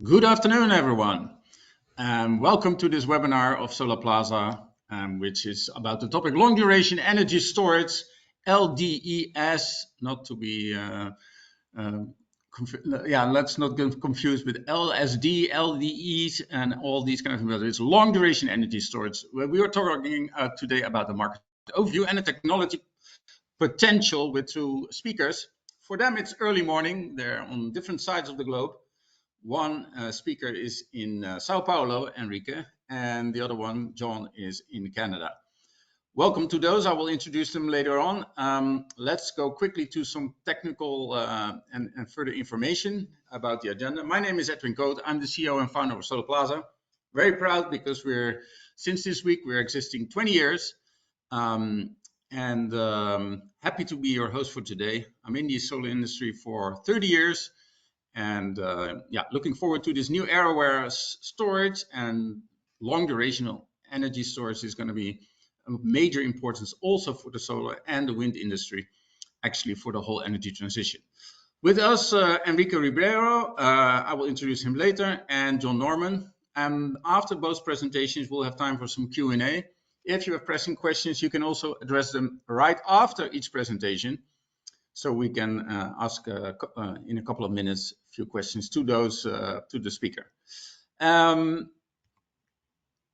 Good afternoon, everyone. Welcome to this webinar of Solarplaza, which is about the topic long duration energy storage, LDES, not to be, let's not get confused with LSD, LDEs, and all these kind of things. It's long duration energy storage. We are talking today about the market overview and the technology potential with two speakers. For them, it's early morning. They're on different sides of the globe. One speaker is in Sao Paulo, Enrique, and the other one, John, is in Canada. Welcome to those. I will introduce them later on. Let's go quickly to some technical and further information about the agenda. My name is Edwin Cote. I'm the CEO and founder of Solarplaza. Very proud because since this week, we're existing 20 years. Happy to be your host for today. I'm in the solar industry for 30 years. And looking forward to this new era where storage and long durational energy storage is going to be of major importance also for the solar and the wind industry, actually for the whole energy transition. With us, Enrique Ribeiro, I will introduce him later, and John Norman. And after both presentations, we'll have time for some Q&A. If you have pressing questions, you can also address them right after each presentation. So we can ask in a couple of minutes a few questions to the speaker.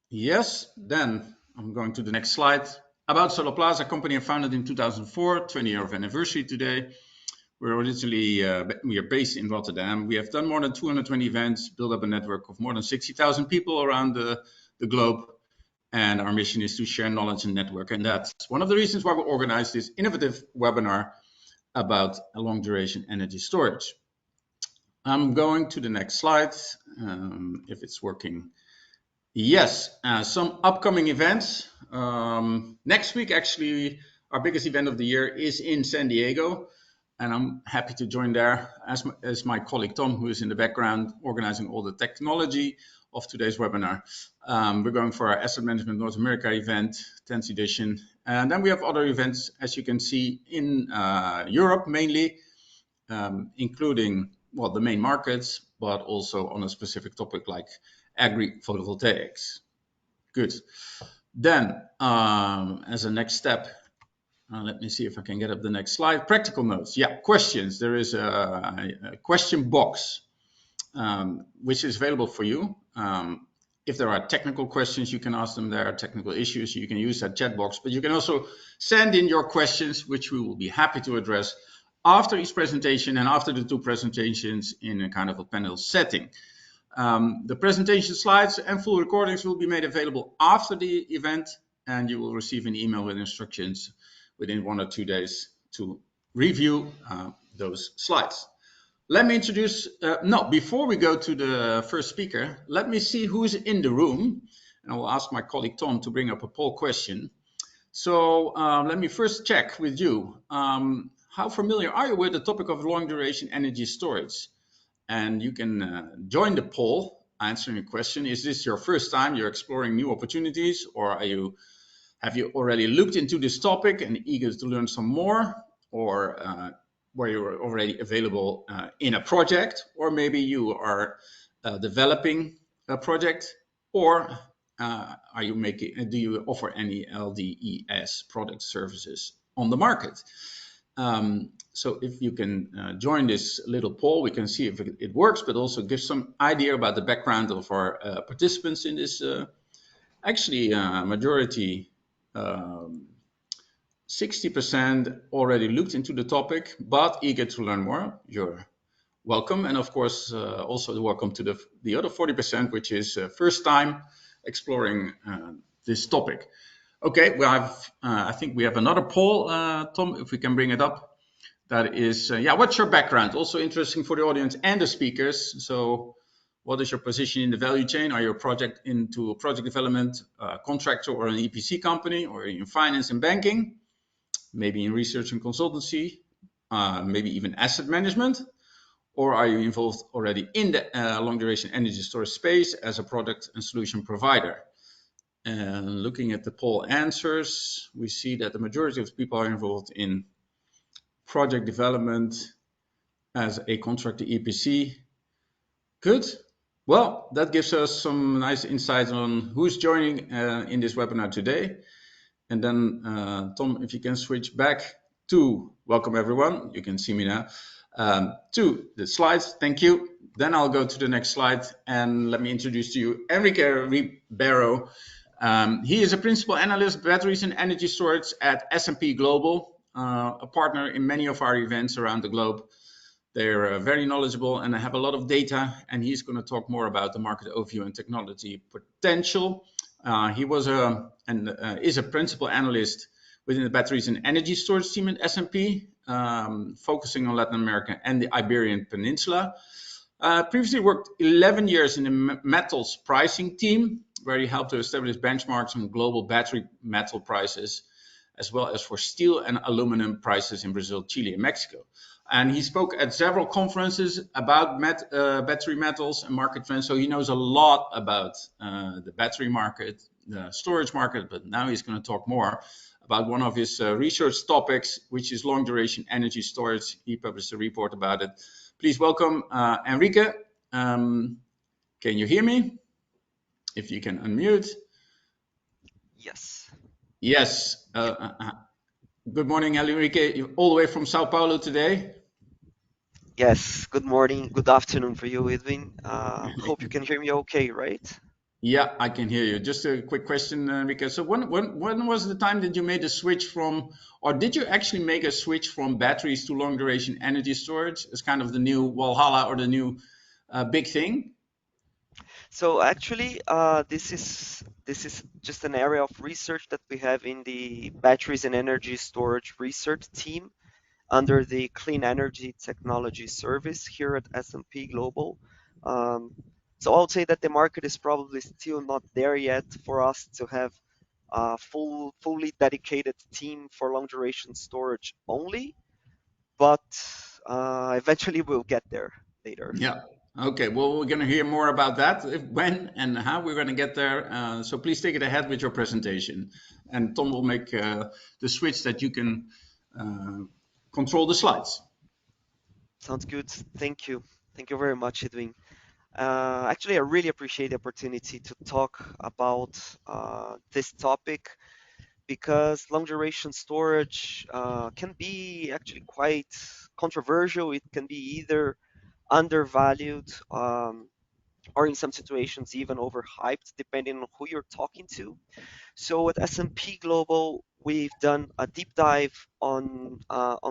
Yes, then I'm going to the next slide. About Solarplaza, company I founded in 2004, 20-year anniversary today. We are based in Rotterdam. We have done more than 220 events, built up a network of more than 60,000 people around the globe. And our mission is to share knowledge and network. And that's one of the reasons why we organized this innovative webinar about a long duration energy storage. I'm going to the next slide, if it's working. Yes, some upcoming events. Next week, actually, our biggest event of the year is in San Diego, and I'm happy to join there as my colleague Tom, who is in the background organizing all the technology of today's webinar. We're going for our Asset Management North America event, 10th edition. And then we have other events, as you can see, in Europe mainly, including, well, the main markets, but also on a specific topic like agri-photovoltaics. Good. Then, as a next step, let me see if I can get up the next slide. Practical notes. Yeah, questions. There is a question box, which is available for you. If there are technical questions, you can ask them there. Technical issues, you can use that chat box. But you can also send in your questions, which we will be happy to address after each presentation and after the two presentations in a kind of a panel setting. The presentation slides and full recordings will be made available after the event, and you will receive an email with instructions within 1 or 2 days to review those slides. Let me introduce, before we go to the first speaker, let me see who's in the room. And I will ask my colleague Tom to bring up a poll question. So let me first check with you. How familiar are you with the topic of long duration energy storage? And you can join the poll answering a question. Is this your first time you're exploring new opportunities, or have you already looked into this topic and eager to learn some more? Or where you're already available in a project, or maybe you are developing a project, or do you offer any LDES product services on the market? So if you can join this little poll, we can see if it works, but also give some idea about the background of our participants in this. Actually, majority, 60% already looked into the topic, but eager to learn more. You're welcome. And of course, also welcome to the other 40%, which is first time exploring this topic. Okay, I think we have another poll, Tom, if we can bring it up. That is, what's your background? Also interesting for the audience and the speakers. So what is your position in the value chain? Are you into project development, contractor, or an EPC company, or in finance and banking? Maybe in research and consultancy, maybe even asset management? Or are you involved already in the long duration energy storage space as a product and solution provider? And looking at the poll answers, we see that the majority of people are involved in project development as a contractor EPC. Good. Well, that gives us some nice insights on who's joining in this webinar today. And then, Tom, if you can switch back to welcome everyone, you can see me now, to the slides. Thank you. Then I'll go to the next slide and let me introduce to you Enrique Ribeiro. He is a principal analyst, batteries and energy storage at S&P Global, a partner in many of our events around the globe. They're very knowledgeable and have a lot of data, and he's going to talk more about the market overview and technology potential. He was is a principal analyst within the batteries and energy storage team at S&P, focusing on Latin America and the Iberian Peninsula. Previously worked 11 years in the metals pricing team, where he helped to establish benchmarks on global battery metal prices, as well as for steel and aluminum prices in Brazil, Chile, and Mexico. And he spoke at several conferences about battery metals and market trends. So he knows a lot about the battery market, the storage market, but now he's going to talk more about one of his research topics, which is long duration energy storage. He published a report about it. Please welcome Enrique. Can you hear me? If you can unmute. Yes. Yes. Good morning, Enrique. You're all the way from Sao Paulo today. Yes. Good morning. Good afternoon for you, Edwin. Hope you can hear me okay, right? Yeah, I can hear you. Just a quick question, Enrique. So when was the time that you made a switch from, or did you actually make a switch from batteries to long duration energy storage as kind of the new Valhalla or the new big thing? So actually, this is just an area of research that we have in the batteries and energy storage research team under the Clean Energy Technology Service here at S&P Global. Um, so I would say that the market is probably still not there yet for us to have a fully dedicated team for long duration storage only, but eventually we'll get there later. Yeah. Okay. Well, we're going to hear more about that, when and how we're going to get there. So please take it ahead with your presentation, and Tom will make the switch that you can control the slides. Sounds good. Thank you. Thank you very much, Edwin. Actually, I really appreciate the opportunity to talk about this topic because long duration storage can be actually quite controversial. It can be either undervalued or in some situations even overhyped, depending on who you're talking to. So at S&P Global, we've done a deep dive on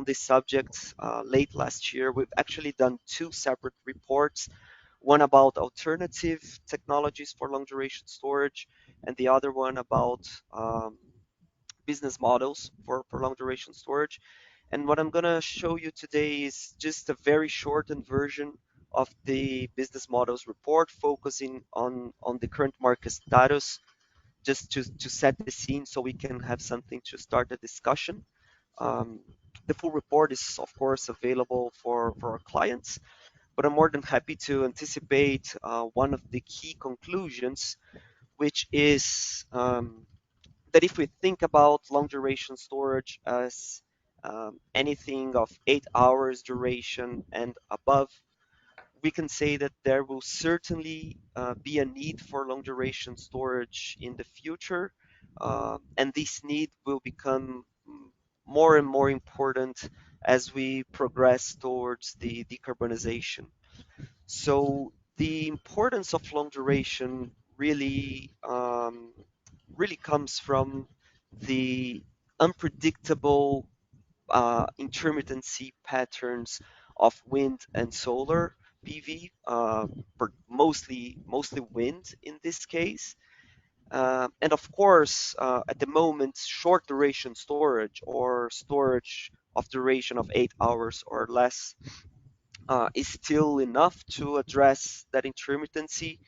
this subject late last year. We've actually done two separate reports, one about alternative technologies for long duration storage, and the other one about business models for long duration storage. And what I'm going to show you today is just a very shortened version of the business models report, focusing on the current market status, just to set the scene so we can have something to start a discussion. Um, the full report is, of course, available for our clients, but I'm more than happy to anticipate one of the key conclusions, which is that if we think about long duration storage as anything of 8 hours duration and above, we can say that there will certainly be a need for long duration storage in the future, and this need will become more and more important as we progress towards the decarbonization. So the importance of long duration really comes from the unpredictable intermittency patterns of wind and solar PV, but mostly wind in this case. And of course, at the moment, short duration storage or storage of duration of 8 hours or less is still enough to address that intermittency.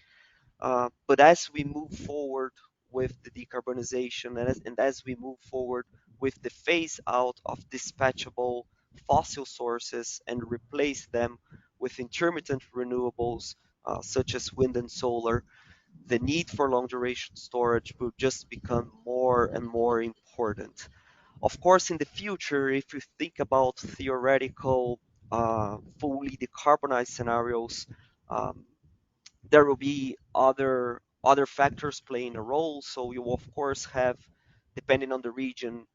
But as we move forward with the decarbonization and as we move forward with the phase out of dispatchable fossil sources and replace them with intermittent renewables such as wind and solar, the need for long duration storage will just become more and more important. Of course, in the future, if you think about theoretical fully decarbonized scenarios, um, there will be other factors playing a role. So you of course have, depending on the region,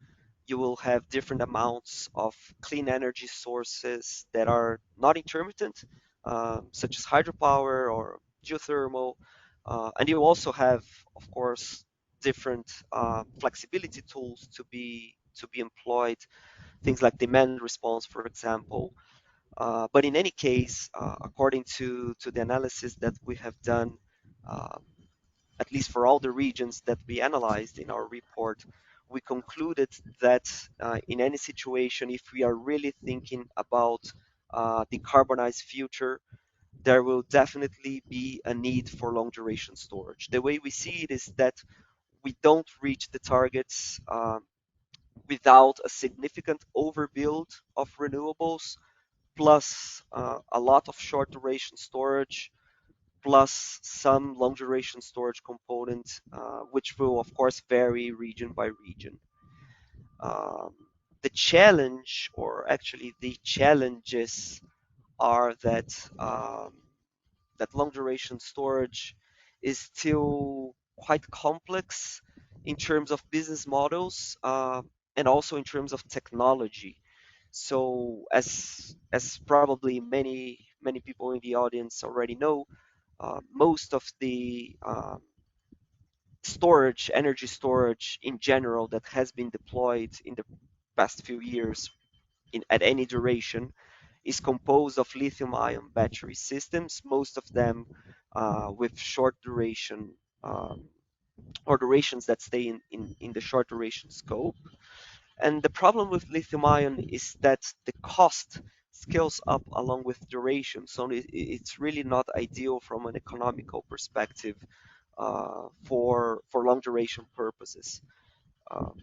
you will have different amounts of clean energy sources that are not intermittent, such as hydropower or geothermal. And you also have, of course, different flexibility tools to be employed, things like demand response, for example. But in any case, according to the analysis that we have done, uh, at least for all the regions that we analyzed in our report, we concluded that in any situation, if we are really thinking about decarbonized future, there will definitely be a need for long duration storage. The way we see it is that we don't reach the targets without a significant overbuild of renewables, plus a lot of short duration storage, plus some long duration storage component, which will of course vary region by region. Um, the challenge, or actually the challenges, are that long duration storage is still quite complex in terms of business models, and also in terms of technology. So as probably many people in the audience already know, most of the energy storage in general that has been deployed in the past few years at any duration is composed of lithium-ion battery systems, most of them with short duration, um, or durations that stay in the short duration scope. And the problem with lithium-ion is that the cost scales up along with duration. So it's really not ideal from an economical perspective for long duration purposes. Um,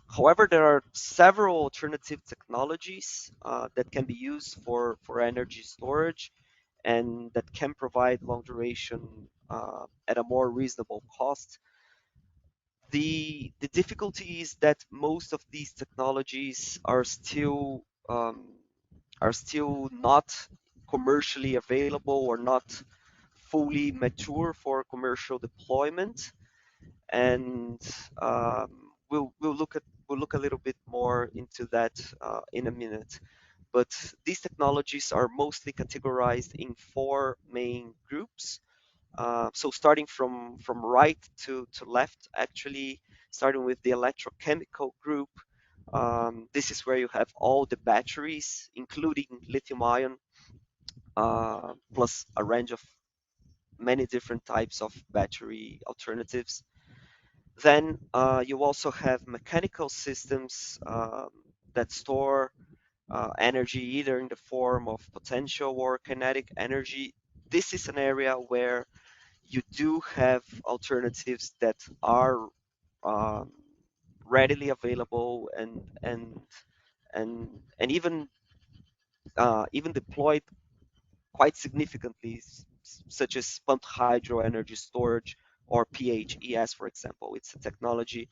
However, there are several alternative technologies that can be used for energy storage and that can provide long duration at a more reasonable cost. The difficulty is that most of these technologies are still not commercially available or not fully mature for commercial deployment. And we'll look a little bit more into that in a minute. But these technologies are mostly categorized in four main groups. So starting from right to left, actually, starting with the electrochemical group, this is where you have all the batteries, including lithium-ion, plus a range of many different types of battery alternatives. Then you also have mechanical systems that store energy either in the form of potential or kinetic energy. This is an area where you do have alternatives that are um, readily available and even deployed quite significantly, such as pumped hydro energy storage or PHES, for example. It's a technology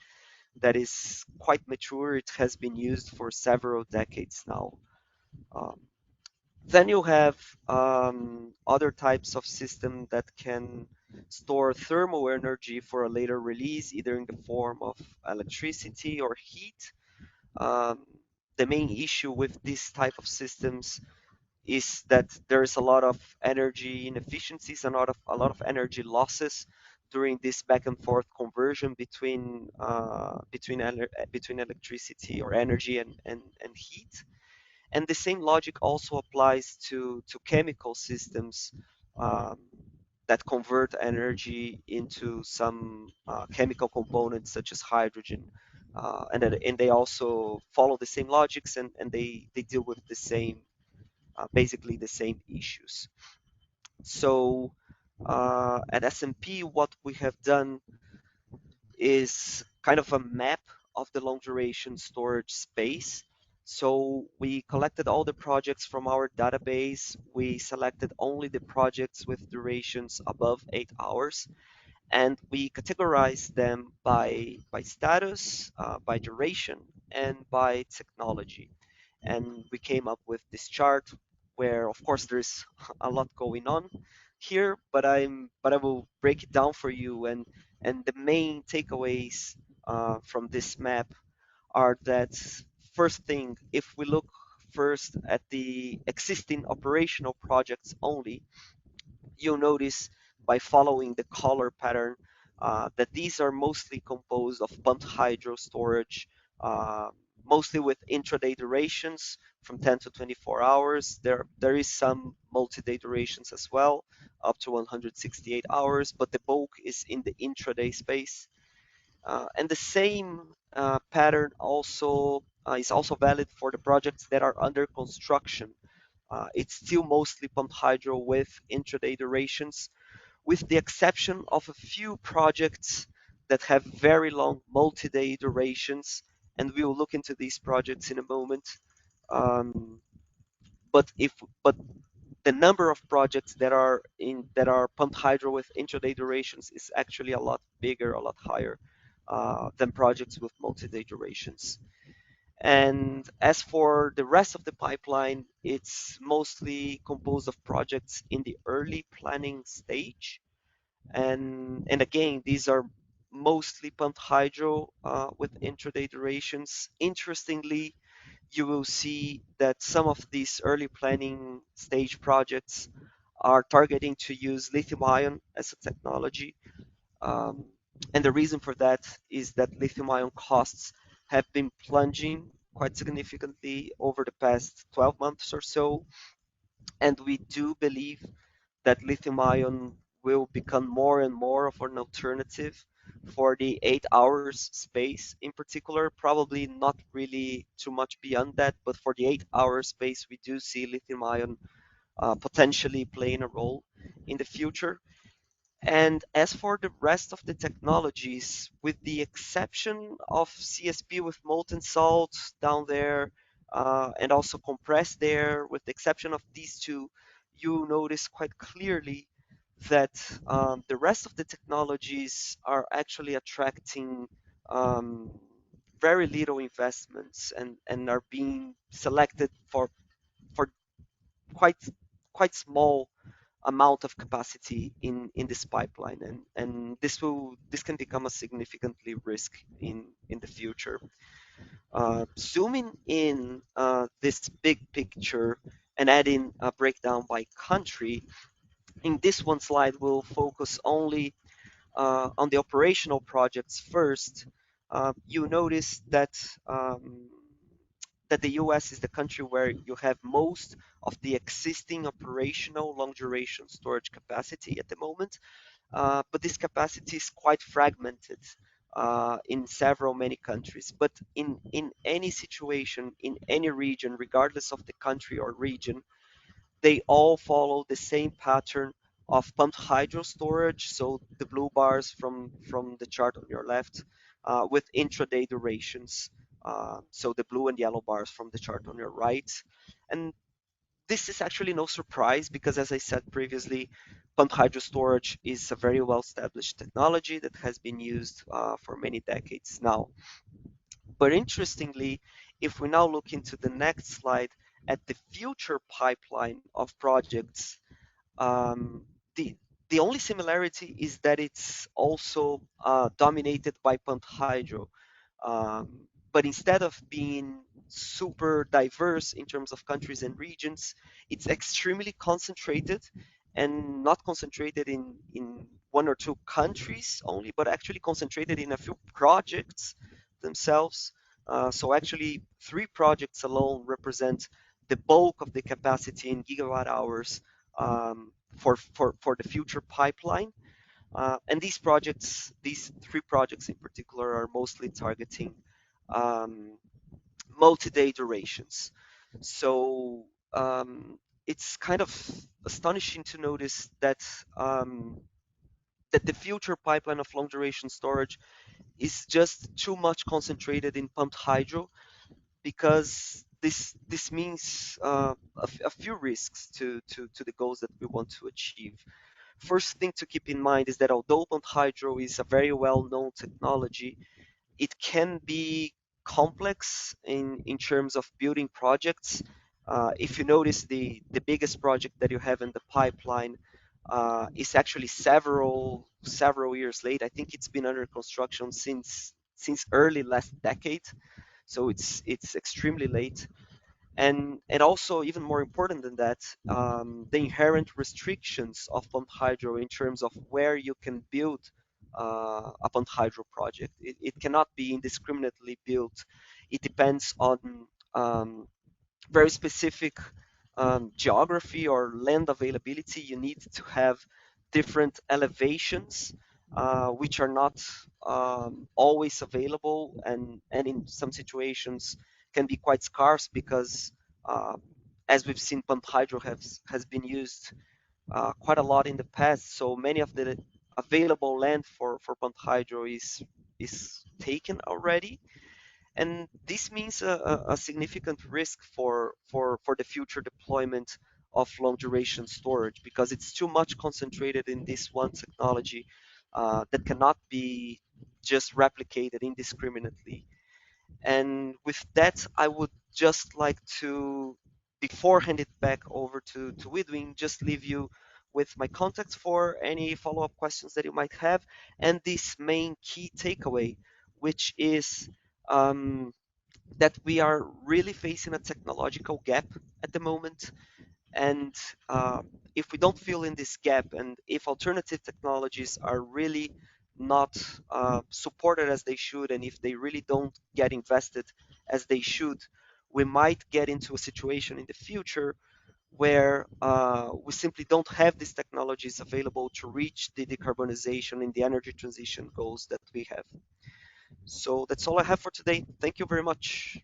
that is quite mature. It has been used for several decades now. Um, then you have other types of system that can store thermal energy for a later release, either in the form of electricity or heat. Um, the main issue with this type of systems is that there is a lot of energy inefficiencies and a lot of energy losses during this back and forth conversion between electricity or energy and heat. And the same logic also applies to chemical systems um, that convert energy into some chemical components such as hydrogen. And they also follow the same logics, and they deal with the same, basically the same issues. So at S&P, what we have done is kind of a map of the long duration storage space. So we collected all the projects from our database. We selected only the projects with durations above 8 hours, and we categorized them by status, by duration, and by technology. And we came up with this chart where, of course, there's a lot going on here, but I will break it down for you. And the main takeaways from this map are that first thing, if we look first at the existing operational projects only, you'll notice by following the color pattern that these are mostly composed of pumped hydro storage, uh, mostly with intraday durations from 10 to 24 hours. There is some multi-day durations as well, up to 168 hours, but the bulk is in the intraday space. And the same pattern also is also valid for the projects that are under construction. It's still mostly pumped hydro with intraday durations, with the exception of a few projects that have very long multi-day durations, and we will look into these projects in a moment. Um, but the number of projects that are pumped hydro with intraday durations is actually a lot bigger, a lot higher than projects with multi-day durations. And as for the rest of the pipeline, it's mostly composed of projects in the early planning stage. And again, these are mostly pumped hydro with intraday durations. Interestingly, you will see that some of these early planning stage projects are targeting to use lithium-ion as a technology. Um, and the reason for that is that lithium-ion costs have been plunging quite significantly over the past 12 months or so. And we do believe that lithium-ion will become more and more of an alternative for the 8 hours space in particular, probably not really too much beyond that, but for the 8 hour space, we do see lithium-ion potentially playing a role in the future. And as for the rest of the technologies, with the exception of CSP with molten salt down there, and also compressed air, with the exception of these two, you notice quite clearly that the rest of the technologies are actually attracting um, very little investments and are being selected for quite quite small amount of capacity in this pipeline, and this can become a significantly risk in the future. Zooming in this big picture and adding a breakdown by country, in this one slide we'll focus only on the operational projects first. You notice um, that the US is the country where you have most of the existing operational long duration storage capacity at the moment, but this capacity is quite fragmented in several many countries. But in any situation, in any region, regardless of the country or region, they all follow the same pattern of pumped hydro storage, so the blue bars from the chart on your left, with intraday durations, so the blue and yellow bars from the chart on your right. And this is actually no surprise because, as I said previously, pumped hydro storage is a very well established technology that has been used for many decades now. But interestingly, if we now look into the next slide at the future pipeline of projects, um, the the only similarity is that it's also dominated by pumped hydro. But instead of being super diverse in terms of countries and regions, it's extremely concentrated, and not concentrated in one or two countries only, but actually concentrated in a few projects themselves. So actually, three projects alone represent the bulk of the capacity in gigawatt hours for the future pipeline. And these three projects in particular, are mostly targeting um, multi-day durations. So it's kind of astonishing to notice that the future pipeline of long duration storage is just too much concentrated in pumped hydro, because this means a few risks to the goals that we want to achieve. First thing to keep in mind is that although pumped hydro is a very well-known technology, it can be complex in terms of building projects. If you notice the biggest project that you have in the pipeline, is actually several years late. I think it's been under construction since early last decade, so it's extremely late. And also even more important than that, the inherent restrictions of pumped hydro in terms of where you can build a pumped hydro project. It cannot be indiscriminately built. It depends on um, very specific geography or land availability. You need to have different elevations, which are not always available, and in some situations can be quite scarce because, uh, as we've seen, pumped hydro has been used quite a lot in the past. So many of the available land for pumped hydro is taken already, and this means a significant risk for the future deployment of long duration storage because it's too much concentrated in this one technology that cannot be just replicated indiscriminately. And with that, I would just like to, before hand it back over to Widwin, just leave you with my contacts for any follow-up questions that you might have, and this main key takeaway, which is um, that we are really facing a technological gap at the moment. And if we don't fill in this gap, and if alternative technologies are really not supported as they should, and if they really don't get invested as they should, we might get into a situation in the future where we simply don't have these technologies available to reach the decarbonization and the energy transition goals that we have. So that's all I have for today. Thank you very much.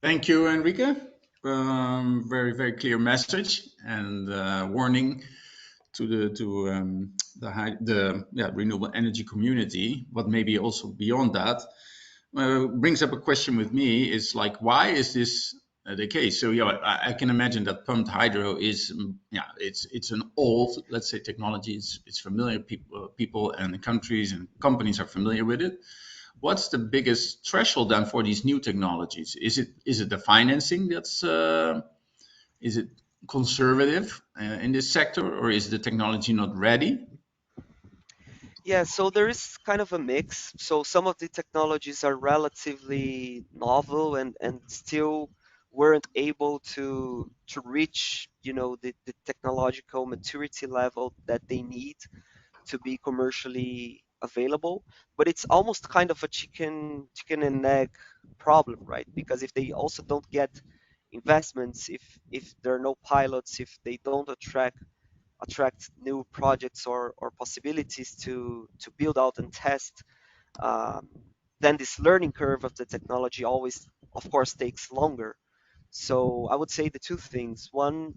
Thank you, Enrique. Very, very clear message and warning to the renewable energy community, but maybe also beyond that. Brings up a question with me is like, why is this the case? So yeah, I can imagine that pumped hydro is it's an old, let's say, technology. It's familiar. People and countries and companies are familiar with it. What's the biggest threshold then for these new technologies? Is it the financing that's is it conservative in this sector, or is the technology not ready? Yeah, so there is kind of a mix. So some of the technologies are relatively novel and still weren't able to reach, the technological maturity level that they need to be commercially available. But it's almost kind of a chicken and egg problem, right? Because if they also don't get investments, if there are no pilots, if they don't attract new projects or possibilities to build out and test, um, then this learning curve of the technology always, of course, takes longer. So I would say the two things. One,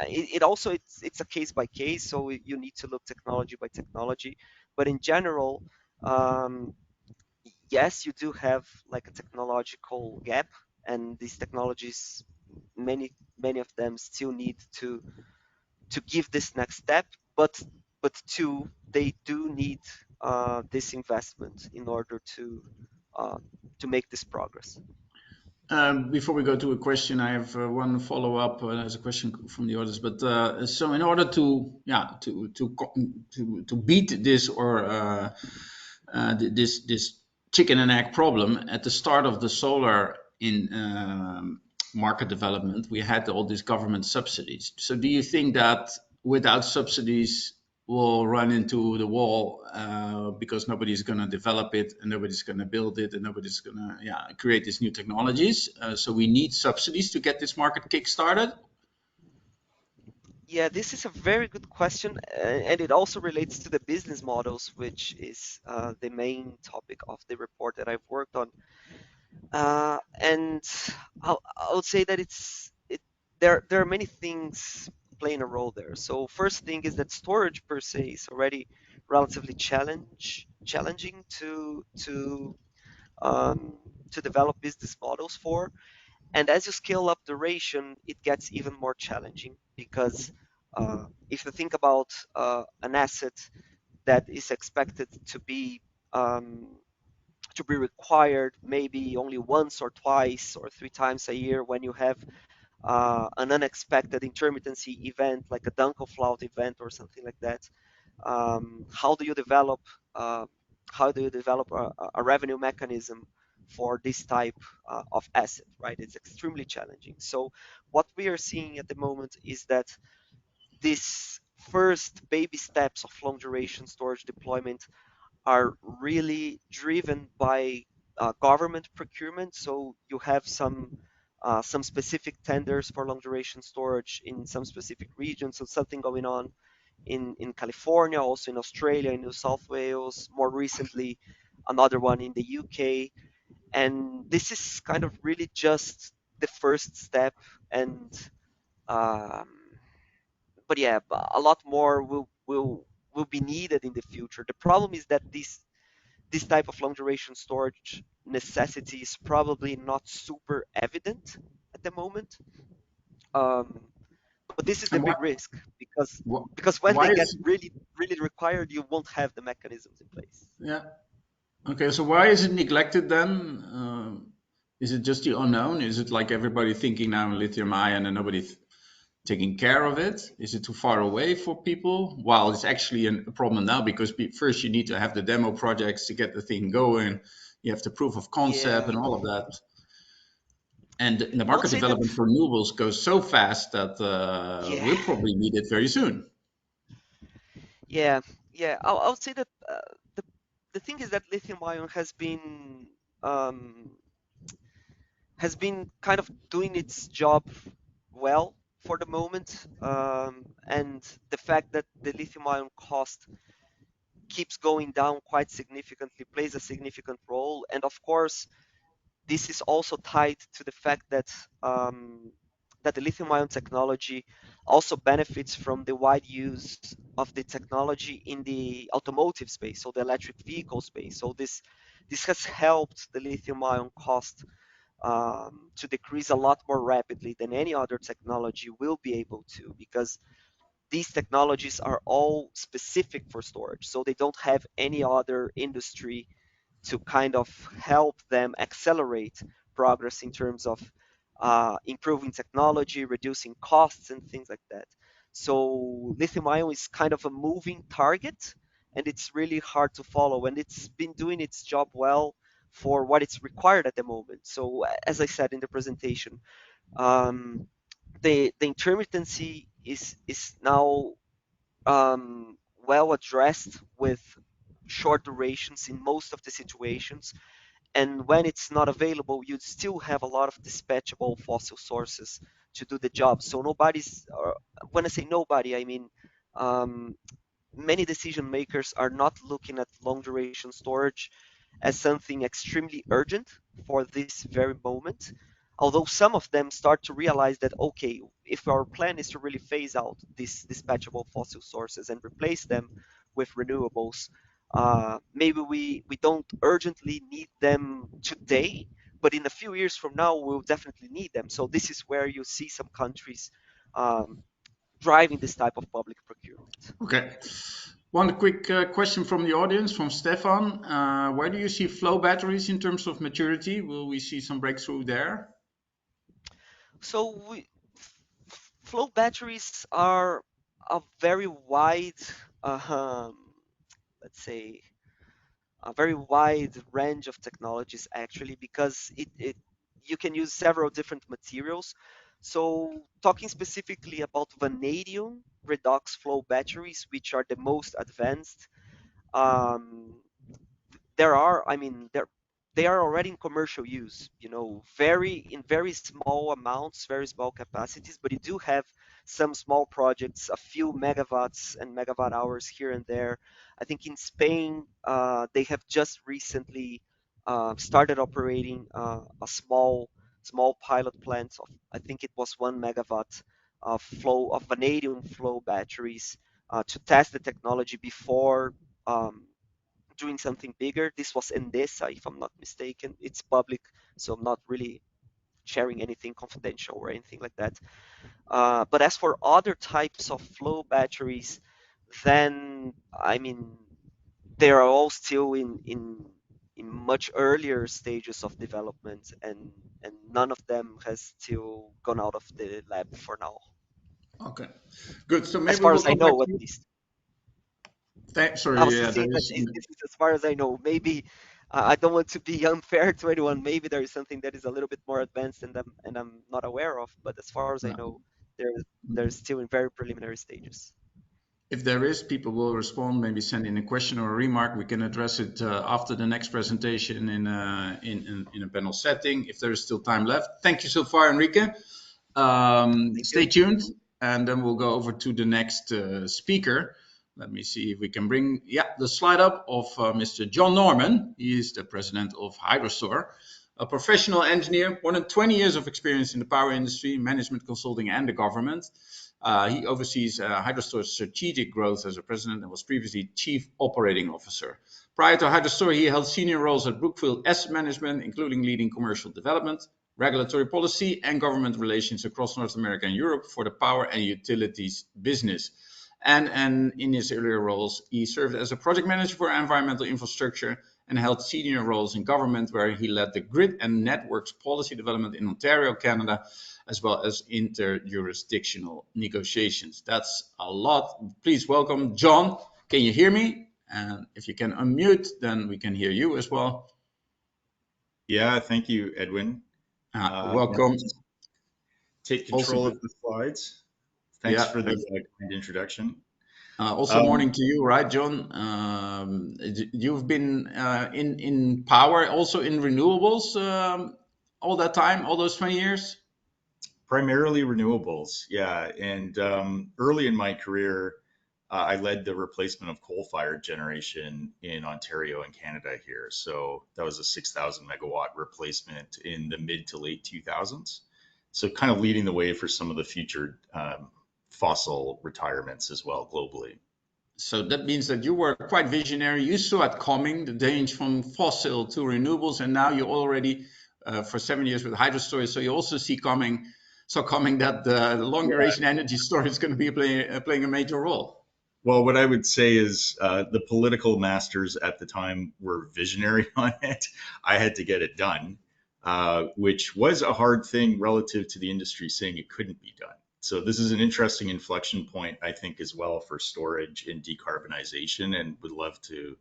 it also it's a case by case, so you need to look technology by technology. But in general, um, yes, you do have like a technological gap, and these technologies, many of them still need to give this next step, but two, they do need this investment in order uh, to make this progress. Before we go to a question, I have one follow up as a question from the others. But so, in order to beat this or this chicken and egg problem at the start of the solar in market development, we had all these government subsidies. So, do you think that without subsidies, we'll run into the wall because nobody's going to develop it and nobody's going to build it and nobody's going to create these new technologies? So we need subsidies to get this market kick started. Yeah, this is a very good question, and it also relates to the business models, which is the main topic of the report that I've worked on. And I would say that there are many things playing a role there. So first thing is that storage per se is already relatively challenging um, to develop business models for. And as you scale up duration, it gets even more challenging because if you think about an asset that is expected um, to be required maybe only once or twice or three times a year when you have an unexpected intermittency event like a Dunkelflaut event or something like that. How do you develop uh, a revenue mechanism for this type of asset, right? It's extremely challenging. So what we are seeing at the moment is that these first baby steps of long duration storage deployment are really driven by government procurement. So you have some specific tenders for long duration storage in some specific regions. So something going on in California, also in Australia, in New South Wales, more recently another one in the UK. And this is kind of really just the first step. And um, but yeah, a lot more will be needed in the future. The problem is that this type of long duration storage necessity is probably not super evident at the moment. Um, but this is the And big risk wh- because when why they get is really required, you won't have the mechanisms in place. yeah? Okay, so why is it neglected then? Is it just the unknown? Is it like everybody thinking now in lithium ion and nobody taking care of it? Is it too far away for people? Well, it's actually a problem now because first you need to have the demo projects to get the thing going. You have the proof of concept Yeah, and all of that. And the I would market say that development for renewables goes so fast that yeah, we'll probably need it very soon. yeah, yeah. I would say that the the thing is that lithium ion um, has been kind of doing its job well for the moment, and the fact that the lithium ion cost keeps going down quite significantly plays a significant role. And of course, this is also tied to the fact that the lithium-ion technology also benefits from the wide use of the technology in the automotive space, so the electric vehicle space. So this has helped the lithium-ion cost to decrease a lot more rapidly than any other technology will be able to, because these technologies are all specific for storage. So they don't have any other industry to kind of help them accelerate progress in terms of improving technology, reducing costs, and things like that. So lithium ion is kind of a moving target, and it's really hard to follow. And it's been doing its job well for what it's required at the moment. So as I said in the presentation, um, the intermittency is now well addressed with short durations in most of the situations. And when it's not available, you still have a lot of dispatchable fossil sources to do the job. So nobody's, when I say nobody, I mean um, many decision makers are not looking at long duration storage as something extremely urgent for this very moment. Although some of them start to realize that, okay, if our plan is to really phase out these dispatchable fossil sources and replace them with renewables, maybe we don't urgently need them today, but in a few years from now, we'll definitely need them. So this is where you see some countries um, driving this type of public procurement. Okay. One quick question from the audience, from Stefan. Where do you see flow batteries in terms of maturity? Will we see some breakthrough there? So flow batteries are a very wide, let's say, a very wide range of technologies actually, because it you can use several different materials. So talking specifically about vanadium redox flow batteries, which are the most advanced, um, there are, I mean, they are already in commercial use, very in very small amounts, very small capacities, but you do have some small projects, a few megawatts and megawatt hours here and there. I think in Spain, they have just recently started operating a small pilot plant of, I think it was 1 megawatt of vanadium flow batteries to test the technology before doing something bigger. This was Endesa, if I'm not mistaken. It's public, so I'm not really sharing anything confidential or anything like that. But as for other types of flow batteries, then I mean they are all still in much earlier stages of development, and none of them has still gone out of the lab for now, Okay, good. So as maybe far we'll as I come back know, to at you. least. I Sorry, was yeah, just there saying that is. this is as far as I know. Maybe I don't want to be unfair to anyone. Maybe there is something that is a little bit more advanced and I'm not aware of. But as far as I No. know, they're still in very preliminary stages. If there is, people will respond, maybe send in a question or a remark. We can address it after the next presentation in a panel setting, if there is still time left. Thank you so far, Enrique. Thank you. Stay tuned, and then we'll go over to the next speaker. Let me see if we can bring, the slide up of Mr. John Norman. He is the president of HydroStor, a professional engineer, more than 20 years of experience in the power industry, management consulting, and the government. He oversees HydroStor's strategic growth as a president and was previously chief operating officer. Prior to HydroStor, he held senior roles at Brookfield Asset Management, including leading commercial development, regulatory policy, and government relations across North America and Europe for the power and utilities business. And in his earlier roles, he served as a project manager for environmental infrastructure and held senior roles in government, where he led the grid and networks policy development in Ontario, Canada, as well as interjurisdictional negotiations. That's a lot. Please welcome John. Can you hear me? And if you can unmute, then we can hear you as well. Yeah, thank you, Edwin. Welcome. Take control of the slides. Thanks for the kind introduction. Also, morning to you, right, John? You've been in power, also in renewables, all that time, all those 20 years? Primarily renewables, yeah. And early in my career, I led the replacement of coal-fired generation in Ontario and Canada here. So that was a 6,000 megawatt replacement in the mid to late 2000s. So kind of leading the way for some of the future fossil retirements as well globally. So that means that you were quite visionary. You saw it coming, the change from fossil to renewables, and now you already, for 7 years with HydroStor, so you also see coming that the long duration energy storage is going to be playing a major role. Well, what I would say is the political masters at the time were visionary on it. I had to get it done, which was a hard thing relative to the industry saying it couldn't be done. So this is an interesting inflection point, I think, as well for storage and decarbonization, and would love to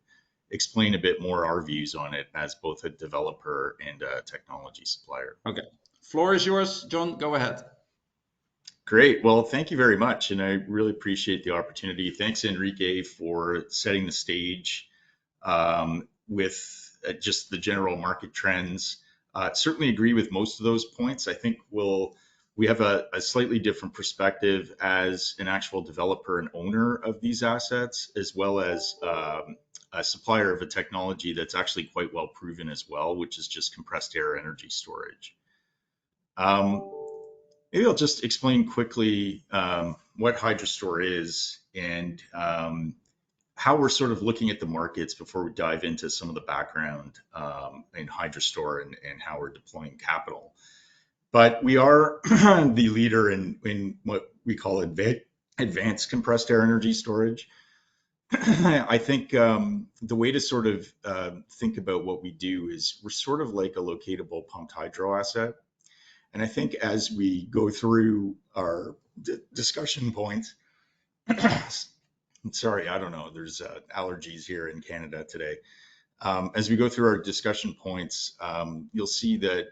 explain a bit more our views on it as both a developer and a technology supplier. Okay, floor is yours, John. Go ahead. Great. Well, thank you very much. And I really appreciate the opportunity. Thanks, Enrique, for setting the stage with just the general market trends. Certainly agree with most of those points. I think we have a slightly different perspective as an actual developer and owner of these assets, as well as a supplier of a technology that's actually quite well proven as well, which is just compressed air energy storage. Maybe I'll just explain quickly what HydroStor is and how we're sort of looking at the markets before we dive into some of the background in HydroStor and how we're deploying capital. But we are the leader in what we call advanced compressed air energy storage. I think the way to sort of think about what we do is we're sort of like a locatable pumped hydro asset. And I think as we go through our discussion points, sorry, I don't know, there's allergies here in Canada today. As we go through our discussion points, you'll see that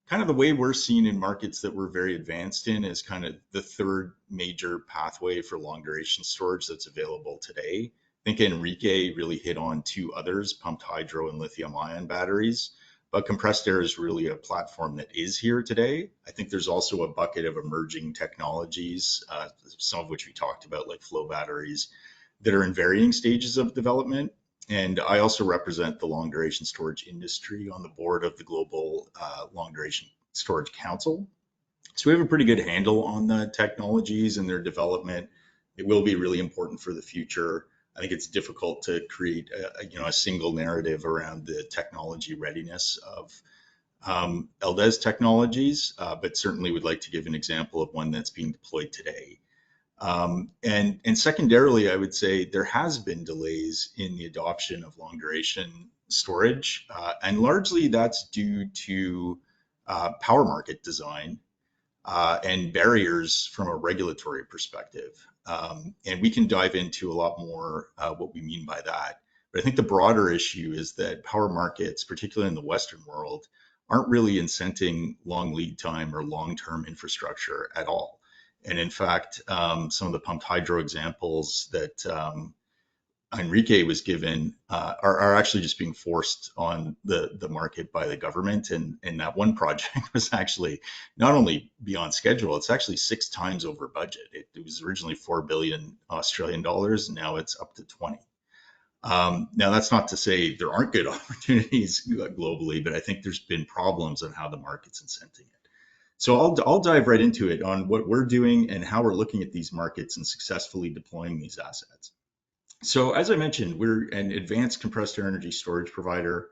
kind of the way we're seen in markets that we're very advanced in is kind of the third major pathway for long duration storage that's available today. I think Enrique really hit on two others, pumped hydro and lithium-ion batteries. But compressed air is really a platform that is here today. I think there's also a bucket of emerging technologies, some of which we talked about, like flow batteries, that are in varying stages of development. And I also represent the long duration storage industry on the board of the Global Long Duration Storage Council. So we have a pretty good handle on the technologies and their development. It will be really important for the future. I think it's difficult to create a single narrative around the technology readiness of LDES technologies, but certainly would like to give an example of one that's being deployed today. And secondarily, I would say there has been delays in the adoption of long duration storage, and largely that's due to power market design and barriers from a regulatory perspective. And we can dive into a lot more what we mean by that. But I think the broader issue is that power markets, particularly in the Western world, aren't really incenting long lead time or long-term infrastructure at all. And in fact, some of the pumped hydro examples that Enrique was given are actually just being forced on the market by the government. And that one project was actually not only beyond schedule, it's actually 6 times over budget. It was originally 4 billion Australian dollars, and now it's up to 20. Now, that's not to say there aren't good opportunities globally, but I think there's been problems on how the market's incenting it. So I'll dive right into it on what we're doing and how we're looking at these markets and successfully deploying these assets. So as I mentioned, we're an advanced compressed air energy storage provider.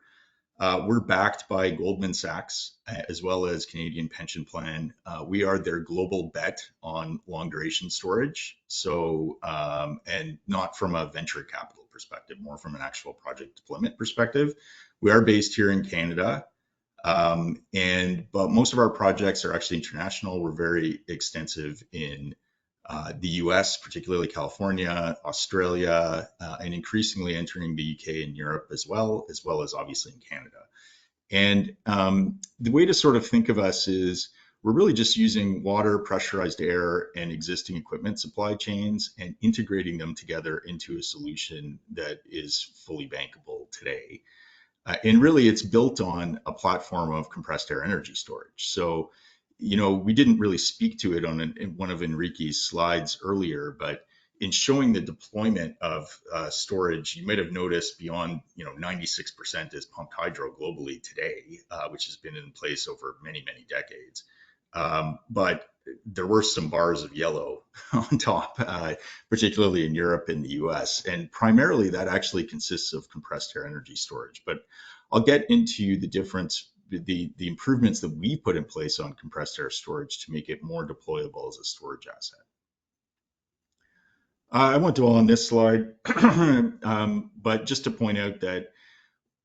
We're backed by Goldman Sachs as well as Canadian Pension Plan. We are their global bet on long duration storage. So, and not from a venture capital perspective, more from an actual project deployment perspective. We are based here in Canada. But most of our projects are actually international. We're very extensive in the US, particularly California, Australia, and increasingly entering the UK and Europe as well as obviously in Canada. And the way to sort of think of us is we're really just using water, pressurized air, and existing equipment supply chains and integrating them together into a solution that is fully bankable today. And really, it's built on a platform of compressed air energy storage. So we didn't really speak to it in one of Enrique's slides earlier, but in showing the deployment of storage, you might have noticed beyond 96% is pumped hydro globally today, which has been in place over many, many decades. But there were some bars of yellow on top, particularly in Europe and the US. And primarily that actually consists of compressed air energy storage. But I'll get into the difference, the improvements that we put in place on compressed air storage to make it more deployable as a storage asset. I won't dwell on this slide, but just to point out that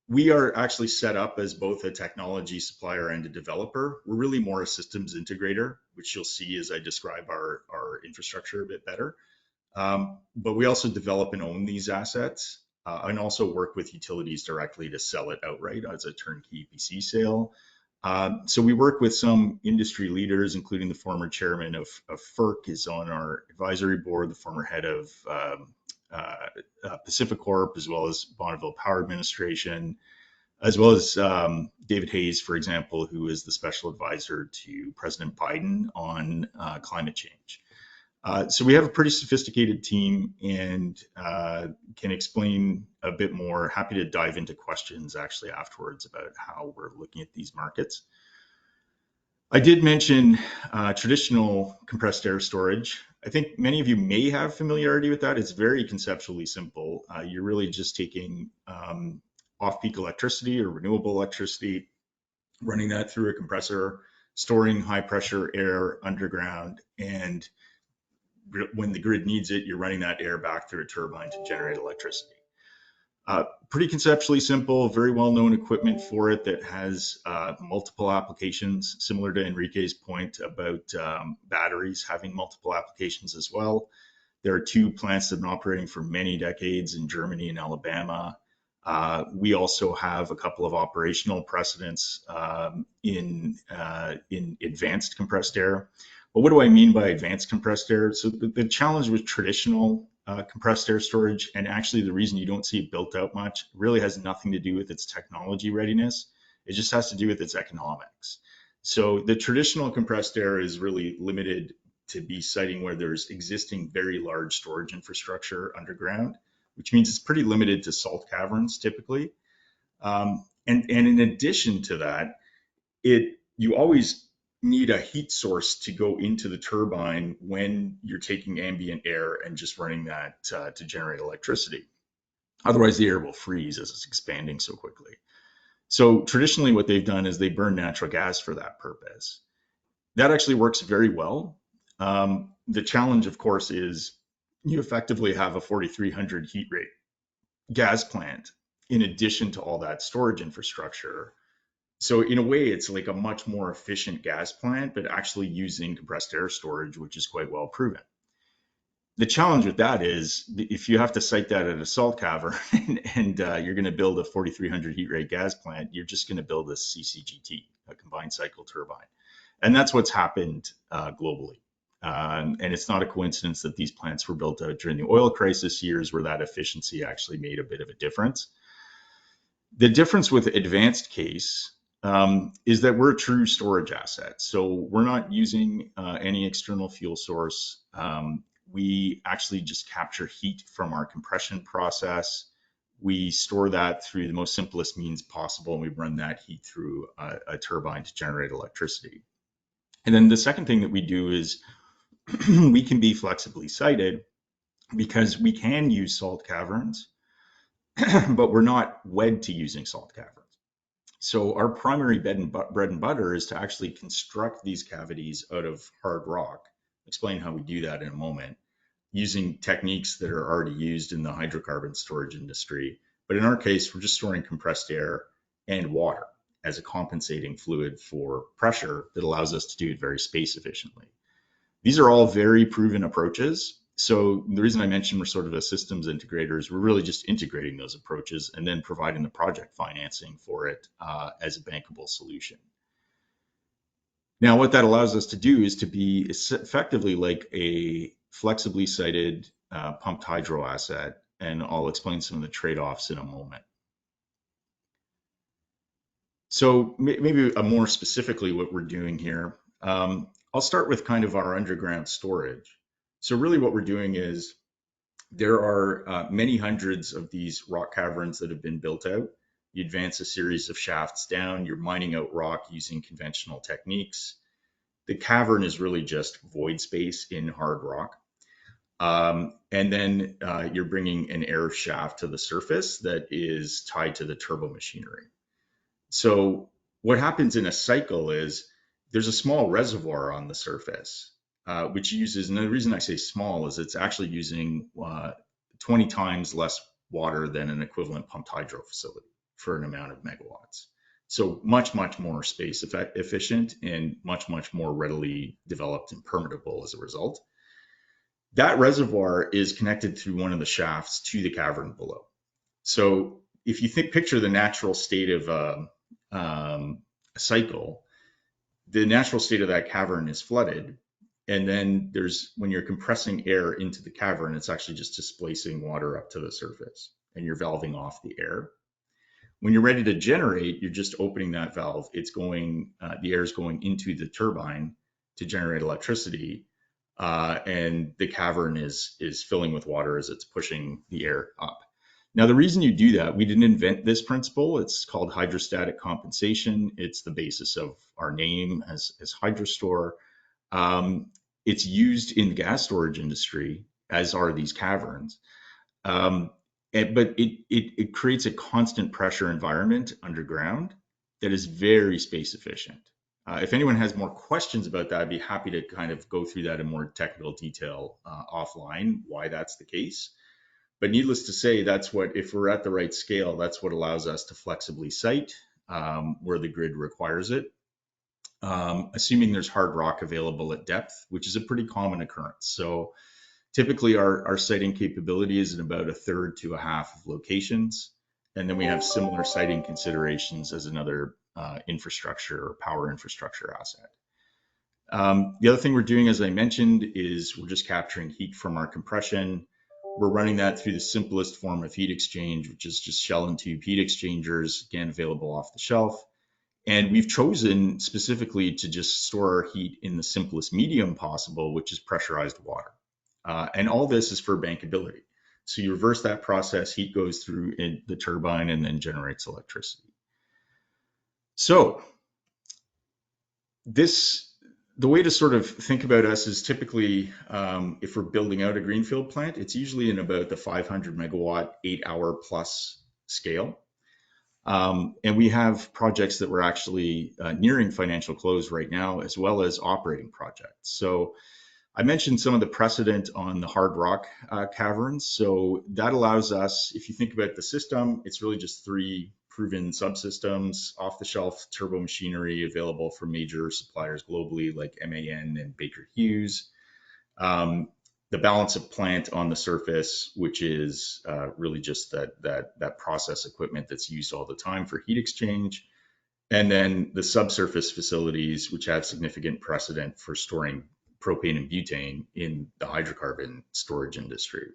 we are actually set up as both a technology supplier and a developer. We're really more a systems integrator, which you'll see as I describe our infrastructure a bit better. But we also develop and own these assets and also work with utilities directly to sell it outright as a turnkey EPC sale. So we work with some industry leaders, including the former chairman of FERC is on our advisory board, the former head of Pacificorp, as well as Bonneville Power Administration, as well as David Hayes, for example, who is the special advisor to President Biden on climate change. So we have a pretty sophisticated team and can explain a bit more. Happy to dive into questions actually afterwards about how we're looking at these markets. I did mention traditional compressed air storage. I think many of you may have familiarity with that. It's very conceptually simple. You're really just taking off-peak electricity or renewable electricity, running that through a compressor, storing high pressure air underground, and when the grid needs it, you're running that air back through a turbine to generate electricity. Pretty conceptually simple, very well-known equipment for it that has multiple applications, similar to Enrique's point about batteries having multiple applications as well. There are 2 plants that have been operating for many decades in Germany and Alabama. We also have a couple of operational precedents in advanced compressed air. But what do I mean by advanced compressed air? So the challenge with traditional compressed air storage, and actually the reason you don't see it built out much, really has nothing to do with its technology readiness. It just has to do with its economics. So the traditional compressed air is really limited to be siting where there's existing very large storage infrastructure underground, which means it's pretty limited to salt caverns typically. And in addition to that, you always need a heat source to go into the turbine when you're taking ambient air and just running that to generate electricity. Otherwise, the air will freeze as it's expanding so quickly. So traditionally, what they've done is they burn natural gas for that purpose. That actually works very well. The challenge, of course, is you effectively have a 4,300 heat rate gas plant in addition to all that storage infrastructure. So in a way, it's like a much more efficient gas plant, but actually using compressed air storage, which is quite well proven. The challenge with that is if you have to site that at a salt cavern and you're going to build a 4,300 heat rate gas plant, you're just going to build a CCGT, a combined cycle turbine. And that's what's happened globally. And it's not a coincidence that these plants were built out during the oil crisis years where that efficiency actually made a bit of a difference. The difference with advanced case is that we're a true storage asset. So we're not using any external fuel source. We actually just capture heat from our compression process. We store that through the most simplest means possible, and we run that heat through a turbine to generate electricity. And then the second thing that we do is we can be flexibly sited because we can use salt caverns, but we're not wed to using salt caverns. So our primary bread and butter is to actually construct these cavities out of hard rock. I'll explain how we do that in a moment, using techniques that are already used in the hydrocarbon storage industry. But in our case, we're just storing compressed air and water as a compensating fluid for pressure that allows us to do it very space efficiently. These are all very proven approaches. So the reason I mentioned we're sort of a systems integrator is we're really just integrating those approaches and then providing the project financing for it as a bankable solution. Now, what that allows us to do is to be effectively like a flexibly sited pumped hydro asset, and I'll explain some of the trade-offs in a moment. So maybe more specifically what we're doing here, I'll start with kind of our underground storage. So really what we're doing is there are many hundreds of these rock caverns that have been built out. You advance a series of shafts down, you're mining out rock using conventional techniques. The cavern is really just void space in hard rock. And then you're bringing an air shaft to the surface that is tied to the turbo machinery. So what happens in a cycle is there's a small reservoir on the surface, which uses, and the reason I say small is it's actually using 20 times less water than an equivalent pumped hydro facility for an amount of megawatts. So much, much more space efficient and much, much more readily developed and permittable as a result. That reservoir is connected through one of the shafts to the cavern below. So if you picture the natural state of a cycle, the natural state of that cavern is flooded. And then when you're compressing air into the cavern, it's actually just displacing water up to the surface and you're valving off the air. When you're ready to generate, you're just opening that valve. It's going, the air is going into the turbine to generate electricity. And the cavern is filling with water as it's pushing the air up. Now, the reason you do that, we didn't invent this principle. It's called hydrostatic compensation. It's the basis of our name as HydroStor. It's used in the gas storage industry, as are these caverns. But it creates a constant pressure environment underground that is very space efficient. If anyone has more questions about that, I'd be happy to kind of go through that in more technical detail offline, why that's the case. But needless to say, that's what, if we're at the right scale, that's what allows us to flexibly site where the grid requires it, assuming there's hard rock available at depth, which is a pretty common occurrence. So typically our siting capability is in about a third to a half of locations. And then we have similar siting considerations as another infrastructure or power infrastructure asset. The other thing we're doing, as I mentioned, is we're just capturing heat from our compression. We're running that through the simplest form of heat exchange, which is just shell and tube heat exchangers, again, available off the shelf. And we've chosen specifically to just store our heat in the simplest medium possible, which is pressurized water. And all this is for bankability. So you reverse that process, heat goes through in the turbine and then generates electricity. So the way to sort of think about us is typically, if we're building out a greenfield plant, it's usually in about the 500 megawatt, 8-hour plus scale. And we have projects that we're actually nearing financial close right now, as well as operating projects. So I mentioned some of the precedent on the hard rock caverns. So that allows us, if you think about the system, it's really just 3 proven subsystems, off-the-shelf turbo machinery available from major suppliers globally like MAN and Baker Hughes. The balance of plant on the surface, which is really just that process equipment that's used all the time for heat exchange. And then the subsurface facilities, which have significant precedent for storing propane and butane in the hydrocarbon storage industry.